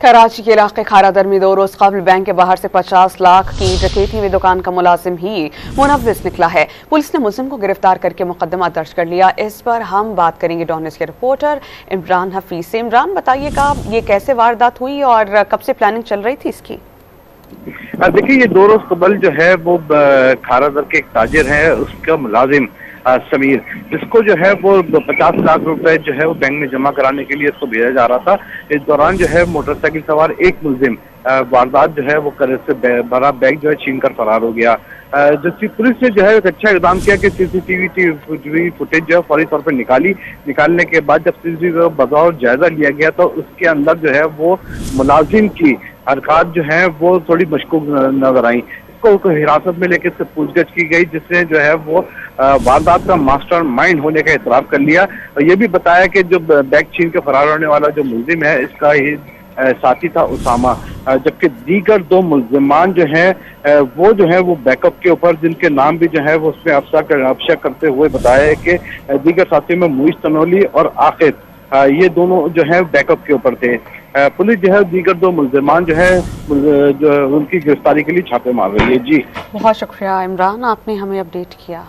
कराची के इलाके खारादर में 2 रोज कबल बैंक के बाहर से 50 लाख की डकैती में दुकान का मुलाजिम ही मुनव्विस निकला है। पुलिस ने मुलजिम को गिरफ्तार करके मुकदमा दर्ज कर लिया। इस पर हम बात करेंगे डॉन न्यूज़ के रिपोर्टर इमरान हफीज से। इमरान, बताइएगा ये कैसे वारदात हुई और कब से प्लानिंग चल रही थी इसकी? देखिए, ये 2 रोज कबल जो है वो खारादर के एक ताजिर है, उसका मुलाजिम समीर, जिसको जो है वो 50 लाख रुपए जो है वो बैंक में जमा कराने के लिए इसको भेजा जा रहा था। इस दौरान जो है मोटरसाइकिल सवार एक मुलजिम वारदात जो है वो से भरा बैग जो है छीन कर फरार हो गया। जबकि पुलिस ने जो है एक अच्छा इकदाम किया कि सीसीटीवी फुटेज जो है फौरी तौर पर निकालने के बाद जब सीसीटीवी का बतौर जायजा लिया गया तो उसके अंदर जो है वो मुलाजिम की हरकत जो है वो थोड़ी मशकूक नजर आई। इसको हिरासत में लेकर इससे पूछगछ की गई, जिसने जो है वो वारदात का मास्टर माइंड होने का इतराफ कर लिया और ये भी बताया कि जो बैग छीन के फरार होने वाला जो मुलजिम है इसका ही साथी था उसामा। जबकि दीगर 2 मुलजिमान जो हैं वो जो है वो बैकअप के ऊपर, जिनके नाम भी जो है वो उसमें अफशा करते हुए बताया है कि दीगर साथियों में मुइज तनोली और आखिर ये दोनों जो है बैकअप के ऊपर थे। पुलिस जो है दीगर 2 मुलजिमान जो है जो उनकी गिरफ्तारी के लिए छापे मार रही है। जी, बहुत शुक्रिया इमरान, आपने हमें अपडेट किया।